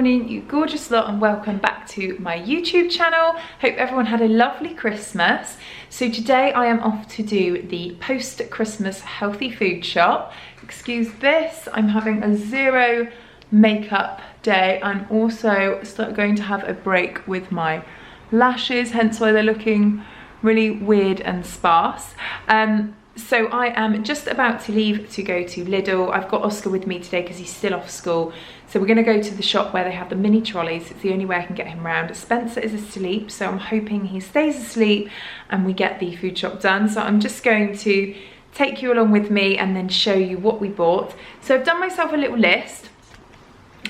morning, you gorgeous lot, and welcome back to my YouTube channel. Hope everyone had a lovely Christmas. So today I am off to do the post-Christmas healthy food shop. Excuse this, I'm having a zero makeup day. I'm also going to have a break with my lashes, hence why they're looking really weird and sparse. So I am just about to leave to go to Lidl. I've got Oscar with me today because he's still off school. So we're gonna go to the shop where they have the mini trolleys. It's the only way I can get him around. Spencer is asleep, so I'm hoping he stays asleep and we get the food shop done. So I'm just going to take you along with me and then show you what we bought. So I've done myself a little list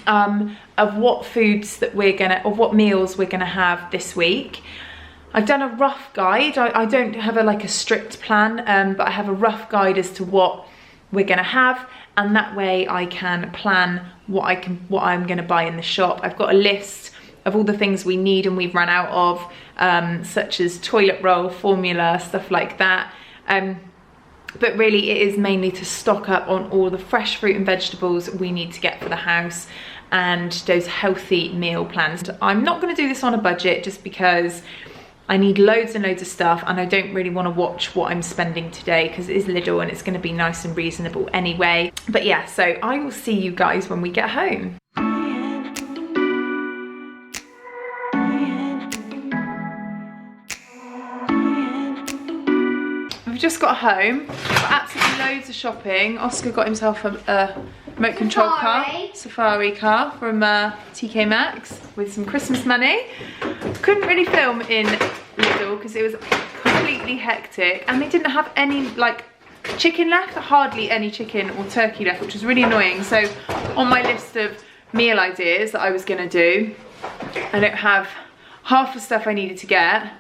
of what foods that what meals we're gonna have this week. I've done a rough guide. I don't have a strict plan, but I have a rough guide as to what we're gonna have, and that way I can plan what I'm gonna buy in the shop. I've got a list of all the things we need and we've run out of, such as toilet roll, formula, stuff like that. But really it is mainly to stock up on all the fresh fruit and vegetables we need to get for the house and those healthy meal plans. I'm not gonna do this on a budget just because I need loads and loads of stuff and I don't really want to watch what I'm spending today because it is Lidl and it's going to be nice and reasonable anyway. But yeah, so I will see you guys when we get home. We've just got home, absolutely loads of shopping. Oscar got himself a remote control Safari car from TK Maxx with some Christmas money. Couldn't really film in Lidl because it was completely hectic and they didn't have any chicken left, hardly any chicken or turkey left, which was really annoying. So on my list of meal ideas that I was gonna do, I don't have half the stuff I needed to get.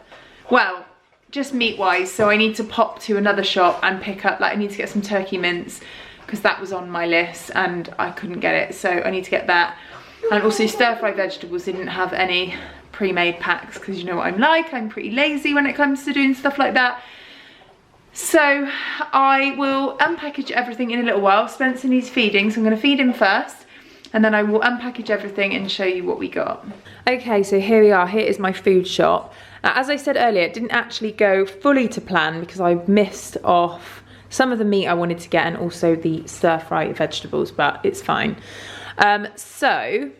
Well, just meat wise, so I need to pop to another shop and pick up, I need to get some turkey mince because that was on my list and I couldn't get it, so I need to get that. And also stir-fried vegetables, didn't have any pre-made packs because you know what I'm like, I'm pretty lazy when it comes to doing stuff like that. So I will unpackage everything in a little while. Spencer needs feeding, so I'm going to feed him first and then I will unpackage everything and show you what we got. Okay, so here we are, here is my food shop. As I said earlier, it didn't actually go fully to plan because I missed off some of the meat I wanted to get and also the stir-fried vegetables, but it's fine. So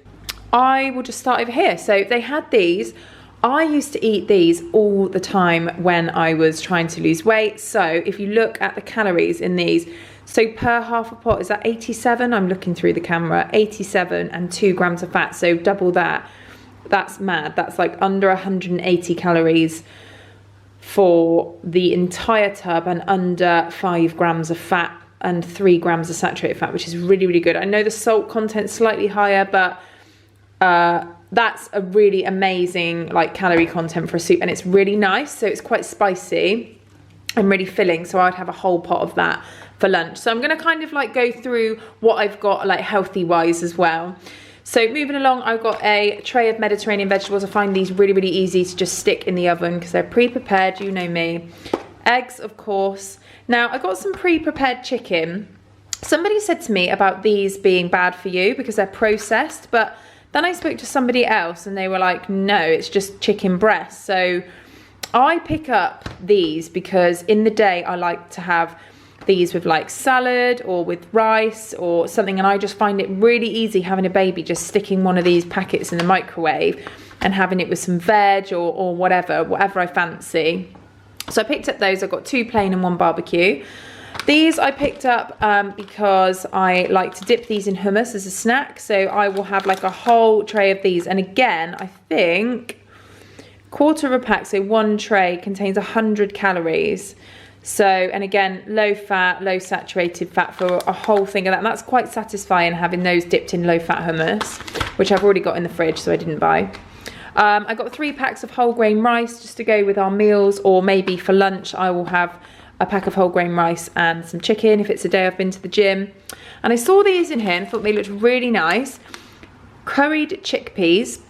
I will just start over here. So they had these. I used to eat these all the time when I was trying to lose weight. So if you look at the calories in these, so per half a pot, is that 87? I'm looking through the camera, 87 and 2 grams of fat. So double that. That's mad. That's like under 180 calories for the entire tub and under 5 grams of fat and 3 grams of saturated fat, which is really, really good. I know the salt content's slightly higher, but that's a really amazing calorie content for a soup, and it's really nice. So it's quite spicy and really filling. So I'd have a whole pot of that for lunch. So I'm gonna kind of go through what I've got healthy wise as well. So moving along, I've got a tray of Mediterranean vegetables. I find these really, really easy to just stick in the oven because they're pre-prepared, you know me. Eggs, of course. Now, I got some pre-prepared chicken. Somebody said to me about these being bad for you because they're processed, but then I spoke to somebody else and they were like, no, it's just chicken breast. So I pick up these because in the day I like to have these with salad or with rice or something, and I just find it really easy having a baby just sticking one of these packets in the microwave and having it with some veg or whatever I fancy. So I picked up those. I got 2 plain and 1 barbecue. These I picked up because I like to dip these in hummus as a snack, so I will have a whole tray of these. And again, I think quarter of a pack, so 1 tray contains 100 calories. So, and again, low fat, low saturated fat for a whole thing of that. And that's quite satisfying having those dipped in low fat hummus, which I've already got in the fridge, so I didn't buy. I got 3 packs of whole grain rice just to go with our meals, or maybe for lunch I will have a pack of whole grain rice and some chicken if it's a day I've been to the gym. And I saw these in here and thought they looked really nice. Curried chickpeas.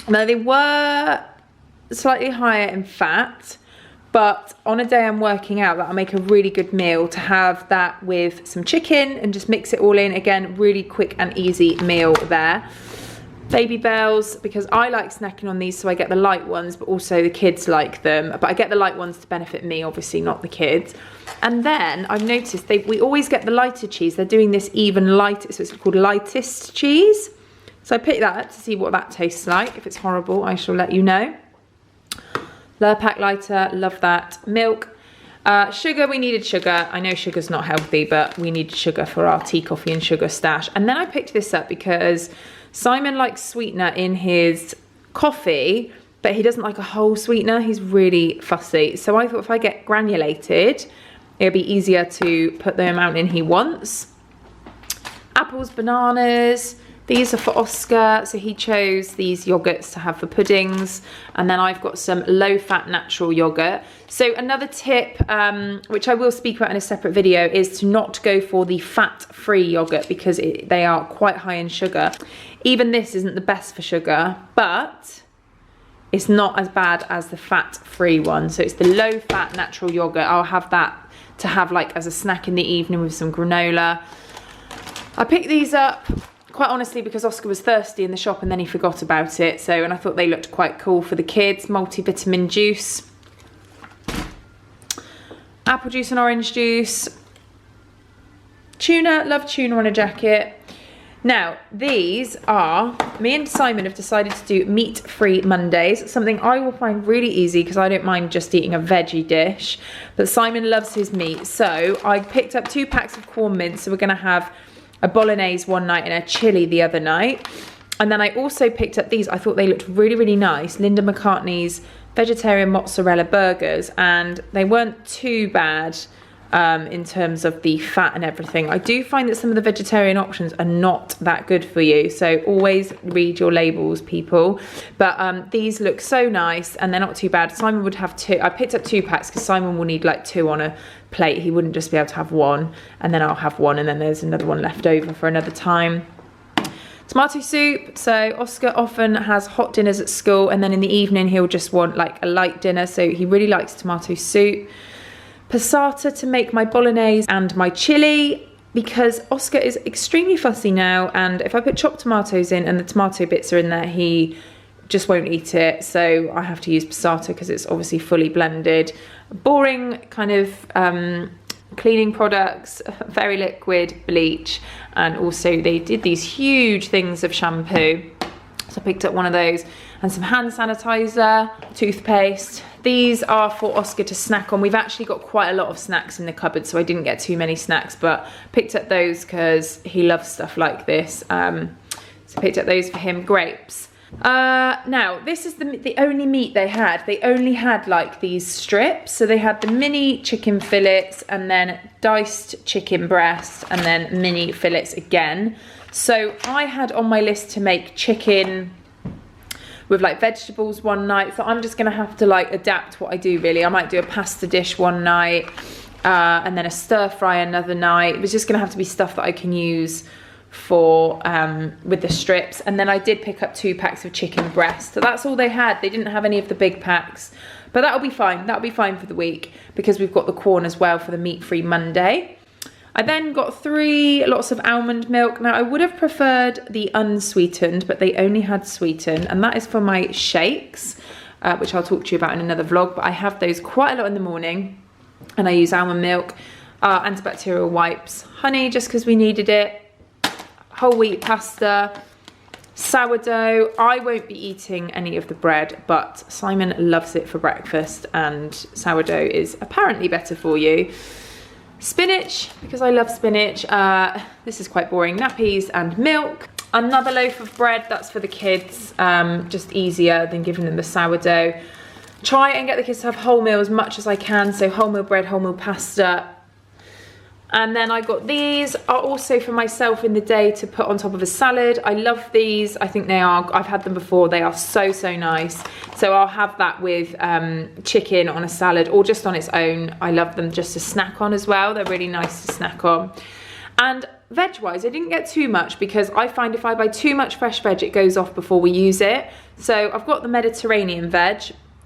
Now they were slightly higher in fat, but on a day I'm working out, that'll make a really good meal to have that with some chicken and just mix it all in. Again, really quick and easy meal there. Baby Bells, because I like snacking on these, so I get the light ones, but also the kids like them. But I get the light ones to benefit me, obviously, not the kids. And then I've noticed we always get the lighter cheese. They're doing this even lighter, so it's called lightest cheese. So I picked that up to see what that tastes like. If it's horrible, I shall let you know. Lurpak lighter, love that. Milk. Sugar, we needed sugar. I know sugar's not healthy, but we needed sugar for our tea, coffee and sugar stash. And then I picked this up because Simon likes sweetener in his coffee, but he doesn't like a whole sweetener. He's really fussy. So I thought if I get granulated, it'll be easier to put the amount in he wants. Apples, bananas. These are for Oscar, so he chose these yogurts to have for puddings. And then I've got some low-fat natural yogurt. So another tip, which I will speak about in a separate video, is to not go for the fat-free yogurt because they are quite high in sugar. Even this isn't the best for sugar, but it's not as bad as the fat-free one. So it's the low-fat natural yogurt. I'll have that to have like as a snack in the evening with some granola. I picked these up quite honestly because Oscar was thirsty in the shop and then he forgot about it. So, and I thought they looked quite cool for the kids. Multivitamin juice, apple juice and orange juice, tuna, love tuna on a jacket. Now, these are, me and Simon have decided to do meat-free Mondays, something I will find really easy because I don't mind just eating a veggie dish, but Simon loves his meat. So I picked up 2 packs of corn mince, so we're gonna have a bolognese one night and a chili the other night. And then I also picked up these, I thought they looked really, really nice, Linda McCartney's vegetarian mozzarella burgers, and they weren't too bad in terms of the fat and everything. I do find that some of the vegetarian options are not that good for you, so always read your labels, people. But these look so nice and they're not too bad. Simon would have 2. I picked up 2 packs because Simon will need like 2 on a plate. He wouldn't just be able to have 1, and then I'll have 1, and then there's another one left over for another time. Tomato soup. So Oscar often has hot dinners at school, and then in the evening he'll just want like a light dinner, so he really likes tomato soup. Passata to make my bolognese and my chili, because Oscar is extremely fussy now, and if I put chopped tomatoes in and the tomato bits are in there, he just won't eat it. So I have to use passata because it's obviously fully blended. Boring kind of cleaning products, very liquid, bleach, and also they did these huge things of shampoo. So I picked up one of those, and some hand sanitizer, toothpaste. These are for Oscar to snack on. We've actually got quite a lot of snacks in the cupboard, so I didn't get too many snacks, but picked up those because he loves stuff like this. So picked up those for him. Grapes. Now, this is the only meat they had. They only had like these strips. So they had the mini chicken fillets, and then diced chicken breast, and then mini fillets again. So I had on my list to make chicken with like vegetables one night, so I'm just gonna have to like adapt what I do really. I might do a pasta dish one night, and then a stir fry another night. It was just gonna have to be stuff that I can use for with the strips. And then I did pick up 2 packs of chicken breast, so that's all they had. They didn't have any of the big packs, but that'll be fine. That'll be fine for the week because we've got the corn as well for the meat-free Monday. I then got 3 lots of almond milk. Now I would have preferred the unsweetened, but they only had sweetened, and that is for my shakes, which I'll talk to you about in another vlog. But I have those quite a lot in the morning, and I use almond milk, antibacterial wipes, honey just because we needed it, whole wheat pasta, sourdough. I won't be eating any of the bread, but Simon loves it for breakfast, and sourdough is apparently better for you. Spinach, because I love spinach. This is quite boring. Nappies and milk. Another loaf of bread, that's for the kids. Just easier than giving them the sourdough. Try and get the kids to have wholemeal as much as I can. So wholemeal bread, wholemeal pasta. And then I got these are also for myself in the day to put on top of a salad. I love these. I think they are, I've had them before. They are so, so nice. So I'll have that with chicken on a salad or just on its own. I love them just to snack on as well. They're really nice to snack on. And veg-wise, I didn't get too much because I find if I buy too much fresh veg, it goes off before we use it. So I've got the Mediterranean veg.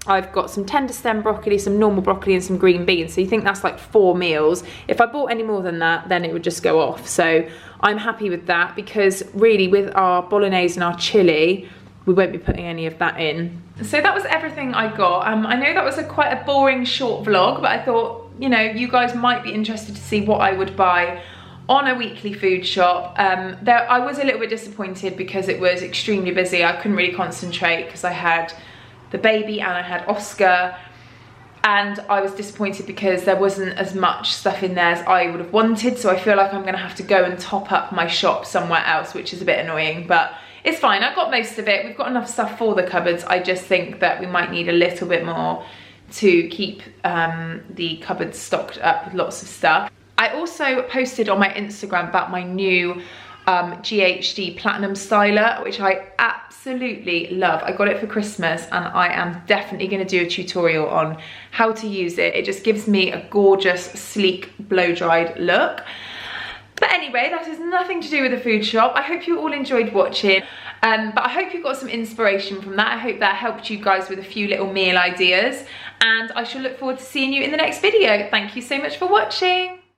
I've got some tender stem broccoli, some normal broccoli and some green beans. So you think that's like 4 meals. If I bought any more than that, then it would just go off. So I'm happy with that, because really with our bolognese and our chili, we won't be putting any of that in. So that was everything I got. I know that was quite a boring short vlog, but I thought, you know, you guys might be interested to see what I would buy on a weekly food shop. I was a little bit disappointed because it was extremely busy. I couldn't really concentrate because I had the baby and I had Oscar, and I was disappointed because there wasn't as much stuff in there as I would have wanted. So I feel like I'm gonna have to go and top up my shop somewhere else, which is a bit annoying, but it's fine. I got most of it. We've got enough stuff for the cupboards. I just think that we might need a little bit more to keep the cupboards stocked up with lots of stuff. I also posted on my Instagram about my new GHD Platinum Styler, which I absolutely love. I got it for Christmas and I am definitely going to do a tutorial on how to use it. It just gives me a gorgeous, sleek, blow-dried look. But anyway, that has nothing to do with the food shop. I hope you all enjoyed watching, but I hope you got some inspiration from that. I hope that helped you guys with a few little meal ideas, and I shall look forward to seeing you in the next video. Thank you so much for watching.